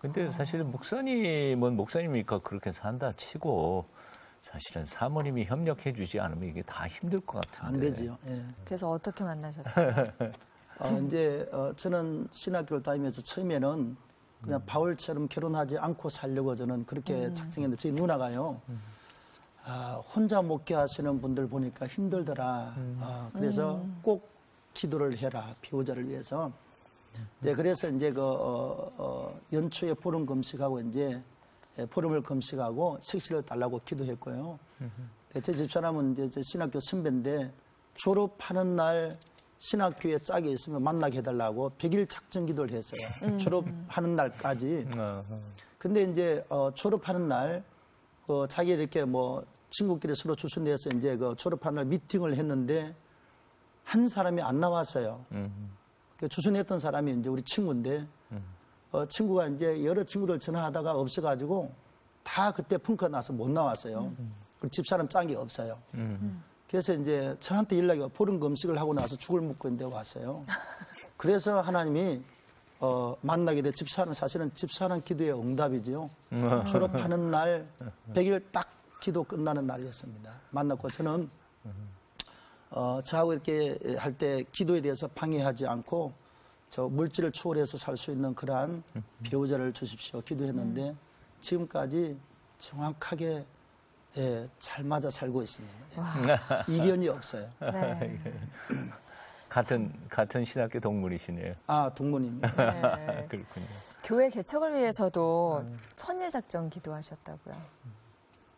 근데 사실 목사님은 목사님이니까 그렇게 산다 치고 사실은 사모님이 협력해 주지 않으면 이게 다 힘들 것 같은데. 안 되지요. 예. 그래서 어떻게 만나셨어요? 이제 저는 신학교를 다니면서 처음에는 그냥 바울처럼 결혼하지 않고 살려고 저는 그렇게 작정했는데 저희 누나가요. 혼자 목회하시는 분들 보니까 힘들더라. 그래서 꼭 기도를 해라. 배우자를 위해서. 이제 그래서 이제 연초에 보름 금식하고 이제 보름을 금식하고 식시를 달라고 기도했고요. 제 집사람은 이제 신학교 선배인데 졸업하는 날 신학교에 짝이 있으면 만나게 해달라고 100일 작정 기도를 했어요. 졸업하는 날까지. 근데 이제 졸업하는 날 자기 이렇게 뭐 친구끼리 서로 주선해서 이제 졸업하는 날 미팅을 했는데 한 사람이 안 나왔어요. 주선했던 사람이 이제 우리 친구인데 친구가 이제 여러 친구들 전화하다가 없어가지고 다 그때 펑크 나서 못 나왔어요. 그리고 집사람 짝이 없어요. 그래서 이제 저한테 연락이 와. 보름 금식을 하고 나서 죽을 묵고 있는데 왔어요. 그래서 하나님이 만나게 돼. 사실은 집사람 기도의 응답이죠. 졸업하는 날 100일 딱 기도 끝나는 날이었습니다. 만났고 저는 저하고 이렇게 할 때 기도에 대해서 방해하지 않고 저 물질을 초월해서 살 수 있는 그러한 배우자를 주십시오. 기도했는데 지금까지 정확하게 잘 맞아 살고 있습니다. 이견이 없어요. 네. 같은 신학교 동문이시네요. 동문입니다. 네. 그렇군요. 교회 개척을 위해서도 천일 작정 기도하셨다고요.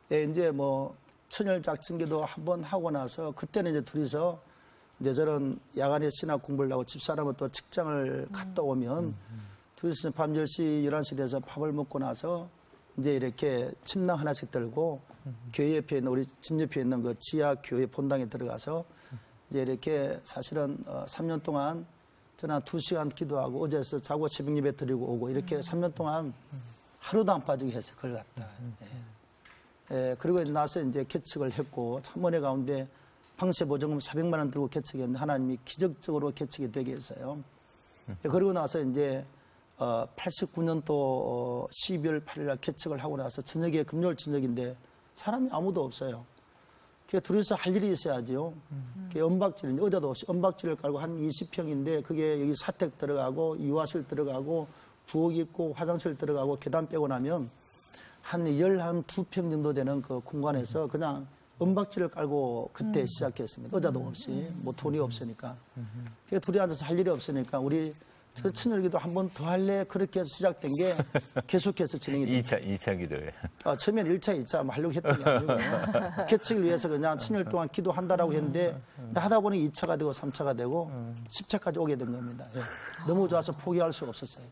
네, 이제 뭐 천일 작정 기도 한번 하고 나서 그때는 이제 둘이서 이제 저는 야간에 신학 공부를 하고 집사람은 또 직장을 갔다 오면 둘이서 밤 10시, 11시 돼서 밥을 먹고 나서 이제 이렇게 침낭 하나씩 들고 교회 옆에 있는 우리 집 옆에 있는 그 지하 교회 본당에 들어가서 이제 이렇게 사실은 3년 동안 저는 한 2시간 기도하고 어제서 자고 새벽 예배 드리고 오고 이렇게 3년 동안 하루도 안 빠지게 해서 그걸 갖다. 그리고 나서 이제 개척을 했고 참 은혜 가운데 방세 보증금 400만 원 들고 개척했는데 하나님이 기적적으로 개척이 되게 했어요. 그리고 나서 이제 89년도 12월 8일 날 개척을 하고 나서 저녁에 금요일 저녁인데 사람이 아무도 없어요. 그게 둘이서 할 일이 있어야죠. 그게 은박질, 의자도 없이 은박질을 깔고 한 20평인데 그게 여기 사택 들어가고 유아실 들어가고 부엌 있고 화장실 들어가고 계단 빼고 나면 한 12평 정도 되는 그 공간에서 그냥 은박지를 깔고 그때 시작했습니다. 의자도 없이 뭐 돈이 없으니까. 그게 둘이 앉아서 할 일이 없으니까 우리 그 친일기도 한 번 더 할래 그렇게 해서 시작된 게 계속해서 진행이 됩니다. 2차 기도에. 처음에는 1차, 2차 하려고 했던 게 아니고 개척을 위해서 그냥 친일 동안 기도한다라고 했는데 하다 보니 2차가 되고 3차가 되고 10차까지 오게 된 겁니다. 너무 좋아서 포기할 수가 없었어요.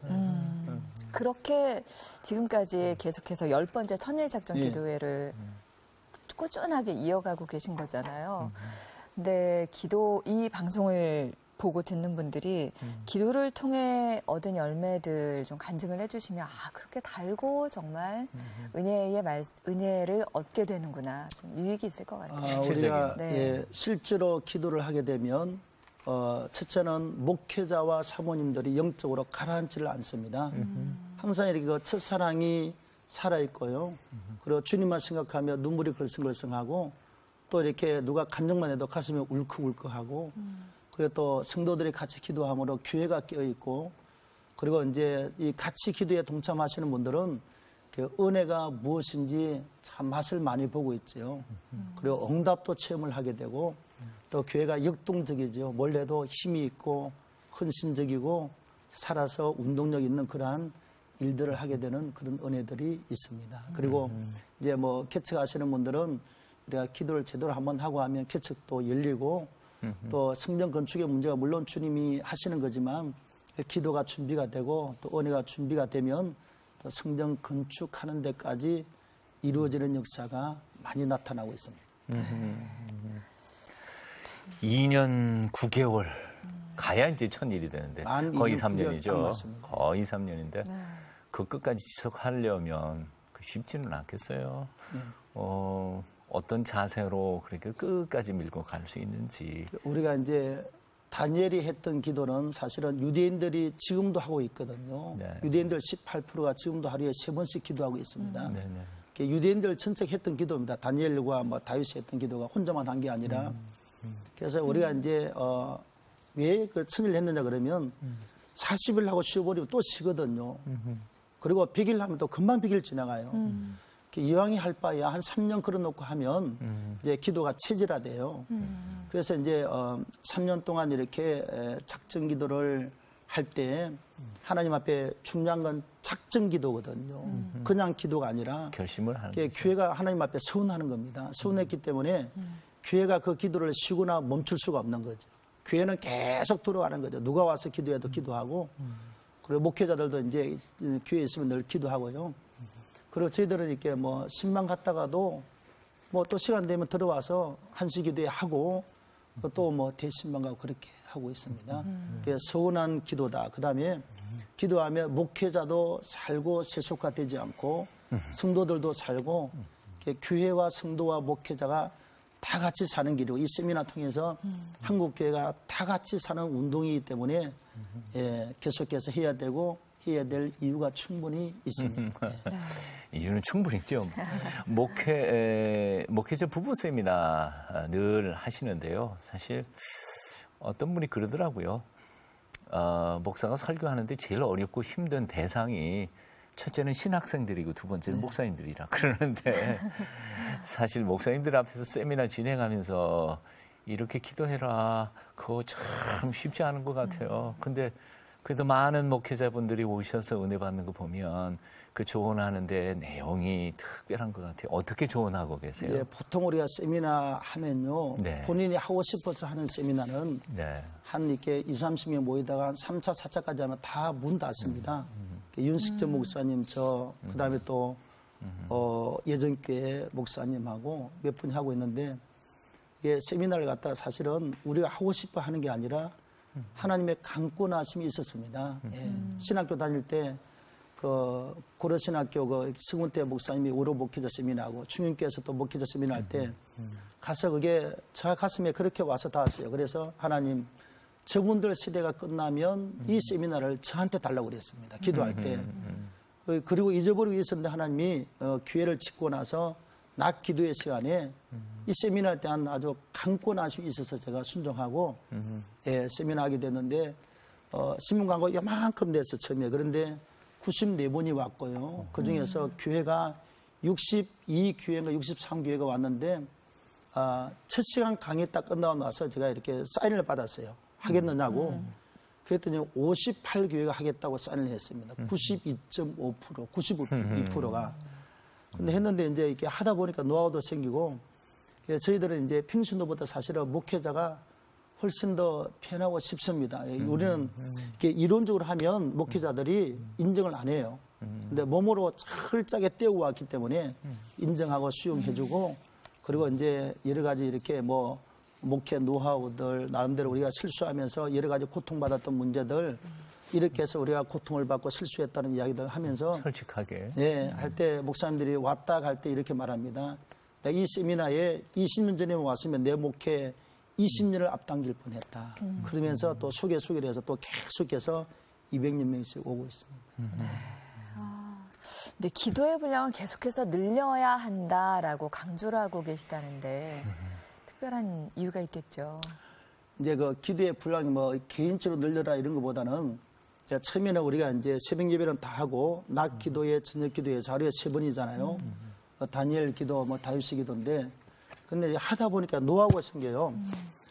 그렇게 지금까지 계속해서 10번째 천일 작정 기도회를 꾸준하게 이어가고 계신 거잖아요. 근데 이 방송을 보고 듣는 분들이 기도를 통해 얻은 열매들 좀 간증을 해주시면 그렇게 달고 정말 은혜를 얻게 되는구나. 좀 유익이 있을 것 같아요. 우리가 실제로 기도를 하게 되면 첫째는 목회자와 사모님들이 영적으로 가라앉지를 않습니다. 항상 이렇게 첫사랑이 살아있고요. 그리고 주님만 생각하며 눈물이 걸성걸성하고 또 이렇게 누가 간증만 해도 가슴이 울컥울컥하고 그리고 또 성도들이 같이 기도함으로 교회가 깨어있고 그리고 이제 이 같이 기도에 동참하시는 분들은 그 은혜가 무엇인지 참 맛을 많이 보고 있죠. 그리고 응답도 체험을 하게 되고 또 교회가 역동적이죠. 뭘 해도 힘이 있고 헌신적이고 살아서 운동력 있는 그러한 일들을 하게 되는 그런 은혜들이 있습니다. 그리고 이제 뭐 개척하시는 분들은 우리가 기도를 제대로 한번 하고 하면 개척도 열리고 또 성전 건축의 문제가 물론 주님이 하시는 거지만 기도가 준비가 되고 또 은혜가 준비가 되면 또 성전 건축하는 데까지 이루어지는 역사가 많이 나타나고 있습니다. 2년 9개월 가야 이제 천일이 되는데 거의 3년이죠. 거의 3년인데 그 끝까지 지속하려면 쉽지는 않겠어요. 어떤 자세로 그렇게 끝까지 밀고 갈 수 있는지. 우리가 이제 다니엘이 했던 기도는 사실은 유대인들이 지금도 하고 있거든요. 네. 유대인들 18%가 지금도 하루에 3번씩 기도하고 있습니다. 네, 네. 유대인들 전체 했던 기도입니다. 다니엘과 뭐 다윗이 했던 기도가 혼자만 한 게 아니라. 그래서 우리가 이제 왜 그 천일 했느냐 그러면 40일 하고 쉬어버리면 또 쉬거든요. 그리고 100일 하면 또 금방 100일 지나가요. 이왕이 할 바에야 한 3년 걸어놓고 하면 이제 기도가 체질화돼요. 그래서 이제 3년 동안 이렇게 작정 기도를 할 때 하나님 앞에 중요한 건 작정 기도거든요. 그냥 기도가 아니라 결심을 하는 거죠. 교회가 하나님 앞에 서운하는 겁니다. 서운했기 때문에 교회가 그 기도를 쉬거나 멈출 수가 없는 거죠. 교회는 계속 돌아가는 거죠. 누가 와서 기도해도 기도하고 그리고 목회자들도 이제 교회에 있으면 늘 기도하고요. 그리고 저희들은 이렇게 뭐 신방 갔다가도 뭐 또 시간 되면 들어와서 한시 기도회 하고 또 뭐 대신방 가고 그렇게 하고 있습니다. 그게 서운한 기도다. 그다음에 기도하면 목회자도 살고 세속화되지 않고 성도들도 살고 교회와 성도와 목회자가 다 같이 사는 길이고 이 세미나 통해서 한국 교회가 다 같이 사는 운동이기 때문에 계속해서 해야 되고 해야 될 이유가 충분히 있습니다. 이유는 충분히 있죠. 목회자 부부 세미나 늘 하시는데요. 사실 어떤 분이 그러더라고요. 목사가 설교하는데 제일 어렵고 힘든 대상이 첫째는 신학생들이고 두 번째는 목사님들이라 그러는데 사실 목사님들 앞에서 세미나 진행하면서 이렇게 기도해라. 그거 참 쉽지 않은 것 같아요. 근데 그래도 많은 목회자분들이 오셔서 은혜 받는 거 보면 그 조언하는데 내용이 특별한 것 같아요. 어떻게 조언하고 계세요? 예, 보통 우리가 세미나 하면요. 네. 본인이 하고 싶어서 하는 세미나는 네. 한 이렇게 20, 30명 모이다가 한 3차, 4차까지 하면 다 문 닫습니다. 윤식전 목사님, 그 다음에 또 예전교회 목사님하고 몇 분이 하고 있는데 이게 세미나를 갖다가 사실은 우리가 하고 싶어 하는 게 아니라 하나님의 강권하심이 있었습니다. 신학교 다닐 때 그 고려신학교 그 승훈대 목사님이 오로 목회자 세미나하고 충윤교에서 또 목회자 세미나 할 때 가서 그게 저 가슴에 그렇게 와서 닿았어요. 그래서 하나님 저분들 시대가 끝나면 이 세미나를 저한테 달라고 그랬습니다. 기도할 때. 그리고 잊어버리고 있었는데 하나님이 기회를 짓고 나서 낮 기도의 시간에 이 세미나에 대한 아주 강권하심이 있어서 제가 순종하고 세미나 하게 됐는데 신문 광고 요만큼 됐어 처음에. 그런데 94번이 왔고요. 그중에서 교회가 62교회인가 63교회가 왔는데 첫 시간 강의 딱 끝나고 나서 제가 이렇게 사인을 받았어요. 하겠느냐고. 그랬더니 58교회가 하겠다고 사인을 했습니다. 92.5%, 92%가. 근데 했는데 이제 이렇게 하다 보니까 노하우도 생기고 저희들은 이제 평신도보다 사실은 목회자가 훨씬 더 편하고 쉽습니다. 우리는 이렇게 이론적으로 하면 목회자들이 인정을 안 해요. 근데 몸으로 철저하게 떼어왔기 때문에 인정하고 수용해주고 그리고 이제 여러 가지 이렇게 뭐 목회 노하우들 나름대로 우리가 실수하면서 여러 가지 고통받았던 문제들 이렇게 해서 우리가 고통을 받고 실수했다는 이야기들 하면서 솔직하게 할 때 목사님들이 왔다 갈 때 이렇게 말합니다. 이 세미나에 20년 전에 왔으면 내 목회 20년을 앞당길 뻔했다. 그러면서 또 소개를 해서 또 계속해서 200여 명씩 오고 있습니다. 네, 기도의 분량을 계속해서 늘려야 한다라고 강조를 하고 계시다는데 특별한 이유가 있겠죠. 이제 그 기도의 분량이 뭐 개인적으로 늘려라 이런 것보다는 처음에는 우리가 이제 새벽 예배는 다 하고 낮 기도에 저녁 기도에 하루에 3번이잖아요. 다니엘 기도, 뭐 다윗의 기도인데 근데 하다 보니까 노하우가 생겨요.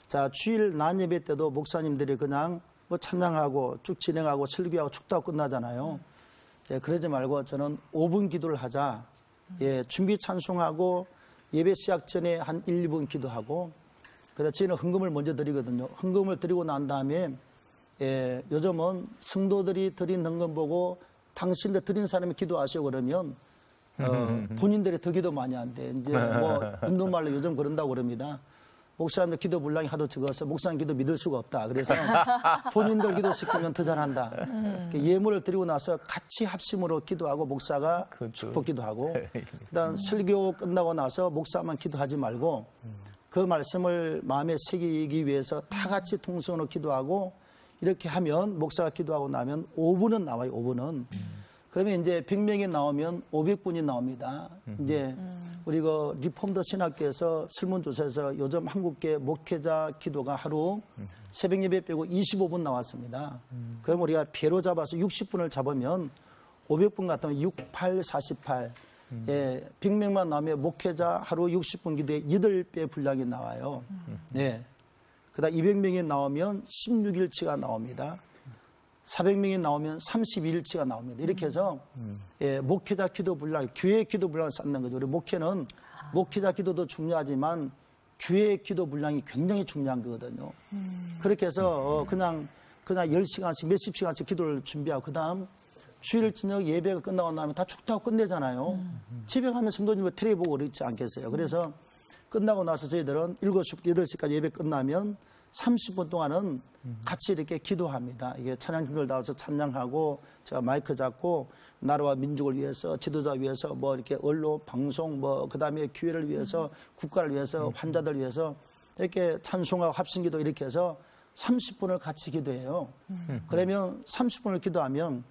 자, 주일 낮 예배 때도 목사님들이 그냥 뭐 찬양하고 쭉 진행하고 설교하고 축도하고 끝나잖아요. 그러지 말고 저는 5분 기도를 하자. 준비 찬송하고 예배 시작 전에 한 1, 2분 기도하고 그래서 저희는 헌금을 먼저 드리거든요. 헌금을 드리고 난 다음에 요즘은 성도들이 드린 헌금 보고 당신들 드린 사람이 기도하시고 그러면 본인들이 더 기도 많이 한대. 이제 뭐 운동말로 요즘 그런다고 그럽니다. 목사님들 기도 분량이 하도 적어서 목사님 기도 믿을 수가 없다. 그래서 본인들 기도시키면 더 잘한다. 예물을 드리고 나서 같이 합심으로 기도하고 목사가 축복 기도하고 그다음 설교 끝나고 나서 목사만 기도하지 말고 그 말씀을 마음에 새기기 위해서 다 같이 통성으로 기도하고 이렇게 하면 목사가 기도하고 나면 5분은 나와요. 5분은. 그러면 이제 100명이 나오면 500분이 나옵니다. 이제 우리 그 리폼더 신학교에서 설문조사에서 요즘 한국계 목회자 기도가 하루 새벽 예배 빼고 25분 나왔습니다. 그럼 우리가 배로 잡아서 60분을 잡으면 500분 같으면 6, 8, 48. 예, 100명만 나오면 목회자 하루 60분 기도에 8배 분량이 나와요. 네. 그다음 200명이 나오면 16일치가 나옵니다. 400명이 나오면 32일치가 나옵니다. 이렇게 해서 예, 목회자 기도 분량, 교회 기도 분량을 쌓는 거죠. 우리 목회는 목회자 기도도 중요하지만 교회 기도 분량이 굉장히 중요한 거거든요. 그렇게 해서 그냥 10시간씩 몇십 시간씩 기도를 준비하고 그다음 주일 저녁 예배가 끝나고 나면 다 축도하고 끝내잖아요. 집에 가면 성도님 텔레비 보고 그렇지 않겠어요. 그래서 끝나고 나서 저희들은 7시, 8시까지 예배 끝나면 30분 동안은 같이 이렇게 기도합니다. 이게 찬양팀들 나와서 찬양하고 제가 마이크 잡고 나라와 민족을 위해서 지도자 위해서 뭐 이렇게 언론, 방송 뭐 그다음에 교회를 위해서 국가를 위해서 환자들 위해서 이렇게 찬송하고 합심기도 이렇게 해서 30분을 같이 기도해요. 그러면 30분을 기도하면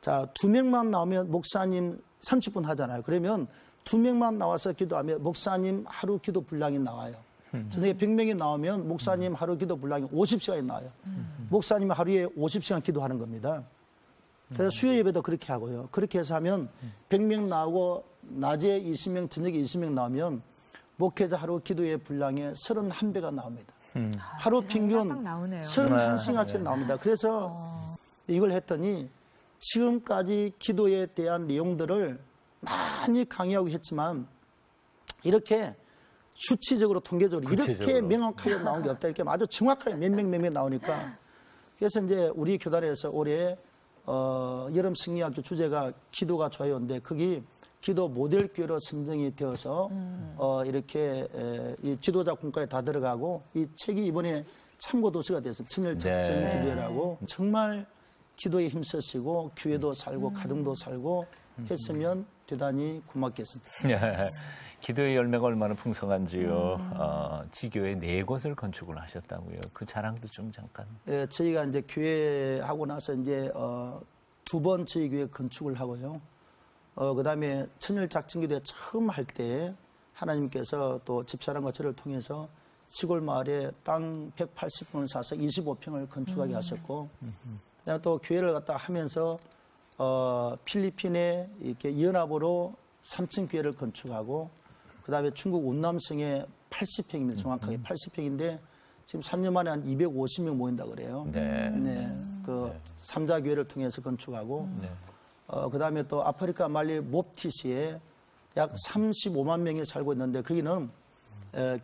자, 2명만 나오면 목사님 30분 하잖아요. 그러면 2명만 나와서 기도하면 목사님 하루 기도 분량이 나와요. 저녁에 100명이 나오면 목사님 하루 기도 분량이 50시간이 나와요. 목사님 하루에 50시간 기도하는 겁니다. 그래서 수요 예배도 그렇게 하고요. 그렇게 해서 하면 100명 나오고 낮에 20명, 저녁에 20명 나오면 목회자 하루 기도의 분량이 31배가 나옵니다. 하루 평균 31시간씩 나옵니다. 그래서 이걸 했더니 지금까지 기도에 대한 내용들을 많이 강의하고 했지만 이렇게 수치적으로 통계적으로 구체적으로. 이렇게 명확하게 나온 게 없다. 이렇게 아주 정확하게 몇 명 나오니까 그래서 이제 우리 교단에서 올해 여름 승리학교 주제가 기도가 좋아요인데 거기 기도 모델 교회로 선정이 되어서 이렇게 이 지도자 공과에 다 들어가고 이 책이 이번에 참고 도서가 됐습니다. 친일 작전 기도회라고 정말 기도에 힘쓰시고 교회도 살고 가정도 살고 했으면 대단히 고맙겠습니다. 기도의 열매가 얼마나 풍성한지요. 지교에 4곳을 건축을 하셨다고요. 그 자랑도 좀 잠깐. 네, 저희가 이제 교회 하고 나서 이제 2번 저희 교회 건축을 하고요. 그다음에 천일 작전기도회 처음 할 때 하나님께서 또 집사람과 저를 통해서 시골 마을에 땅 180평을 사서 25평을 건축하게 하셨고, 그다음에 또 교회를 갖다 하면서 필리핀에 이렇게 연합으로 3층 교회를 건축하고, 그다음에 중국 운남성에 80평입니다. 정확하게 80평인데 지금 3년 만에 한 250명 모인다 그래요. 네. 그 3자 교회를 통해서 건축하고, 그다음에 또 아프리카 말리 몹티시에 약 35만 명이 살고 있는데 거기는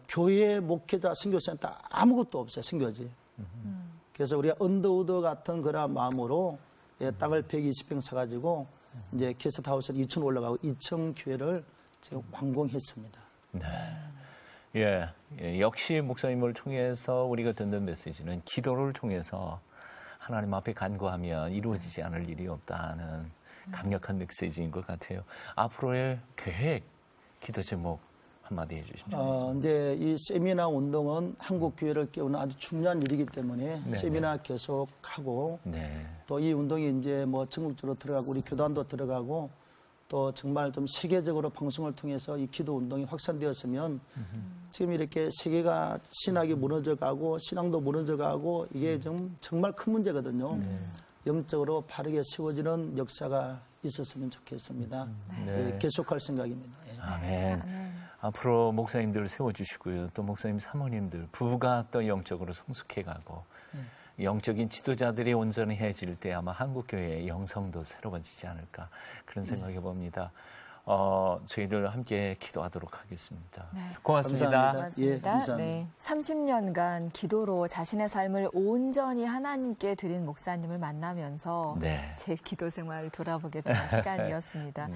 교회 목회자 선교센터 아무것도 없어요. 선교지. 그래서 우리가 언더우드 같은 그런 마음으로 땅을 120평 사가지고 이제 게스트하우스를 2층 올라가고 2층 교회를 지금 완공했습니다. 네. 역시 목사님을 통해서 우리가 듣는 메시지는 기도를 통해서 하나님 앞에 간구하면 이루어지지 않을 일이 없다는 강력한 메시지인 것 같아요. 앞으로의 계획, 기도 제목 한마디 해주시면 이제 이 세미나 운동은 한국 교회를 깨우는 아주 중요한 일이기 때문에 세미나 계속하고 또 이 운동이 이제 뭐 전국적으로 들어가고 우리 교단도 들어가고 또 정말 좀 세계적으로 방송을 통해서 이 기도 운동이 확산되었으면 지금 이렇게 세계가 신학이 무너져가고 신앙도 무너져가고 이게 좀 정말 큰 문제거든요. 영적으로 바르게 세워지는 역사가 있었으면 좋겠습니다. 계속할 생각입니다. 아멘. 앞으로 목사님들 세워주시고요. 또 목사님 사모님들 부부가 또 영적으로 성숙해가고 영적인 지도자들이 온전해질 때 아마 한국교회의 영성도 새로워지지 않을까 그런 생각해 봅니다. 저희들 함께 기도하도록 하겠습니다. 고맙습니다. 고맙습니다. 네. 30년간 기도로 자신의 삶을 온전히 하나님께 드린 목사님을 만나면서 제 기도 생활을 돌아보게 된 시간이었습니다.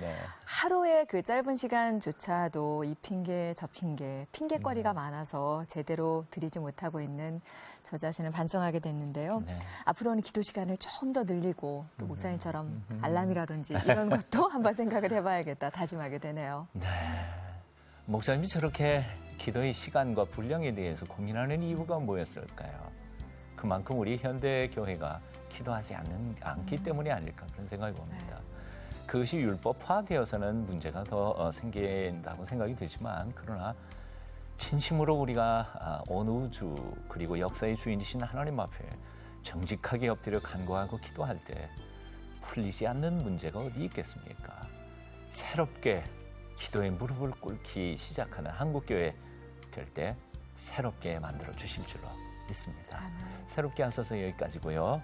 하루의 그 짧은 시간조차도 이 핑계 저 핑계거리가 많아서 제대로 드리지 못하고 있는 저 자신을 반성하게 됐는데요. 앞으로는 기도 시간을 좀 더 늘리고 또 목사님처럼 알람이라든지 이런 것도 한번 생각을 해봐야겠다 다짐하게 되네요. 목사님이 저렇게 기도의 시간과 분량에 대해서 고민하는 이유가 뭐였을까요? 그만큼 우리 현대 교회가 기도하지 않기 때문이 아닐까 그런 생각이 봅니다. 그것이 율법화되어서는 문제가 더 생긴다고 생각이 되지만 그러나 진심으로 우리가 온 우주 그리고 역사의 주인이신 하나님 앞에 정직하게 엎드려 간구하고 기도할 때 풀리지 않는 문제가 어디 있겠습니까? 새롭게 기도의 무릎을 꿇기 시작하는 한국교회 될 때 새롭게 만들어 주실 줄로 믿습니다. 새롭게 하셔서 여기까지고요.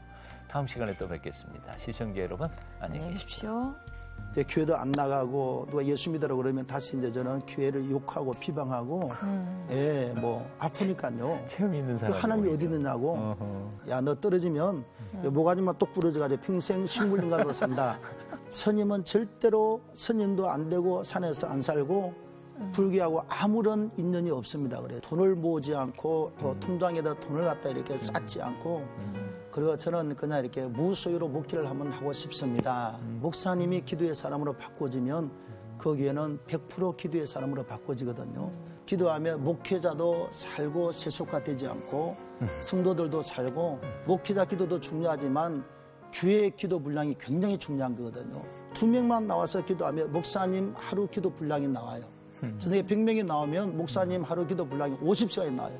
다음 시간에 또 뵙겠습니다. 시청자 여러분 안녕히 계십시오. 교회도 안 나가고 누가 예수 믿으라고 그러면 다시 이제 저는 교회를 욕하고 비방하고 예, 뭐 아프니까요. 체험 있는 사람 하나님이 어디 있느냐고. 야, 너 떨어지면 모가지만 똑 부러져가지고 평생 식물인간으로 산다. 스님은 절대로 스님도 안 되고 산에서 안 살고 불교하고 아무런 인연이 없습니다. 그래 돈을 모으지 않고 통장에다 돈을 갖다 이렇게 쌓지 않고 그리고 저는 그냥 이렇게 무소유로 목회를 한번 하고 싶습니다. 목사님이 기도의 사람으로 바꿔지면 그 교회는 100% 기도의 사람으로 바꿔지거든요. 기도하면 목회자도 살고 세속화되지 않고 성도들도 살고 목회자 기도도 중요하지만 교회의 기도 분량이 굉장히 중요한 거거든요. 2명만 나와서 기도하면 목사님 하루 기도 분량이 나와요. 저녁에 100명이 나오면 목사님 하루 기도 분량이 50시간이 나와요.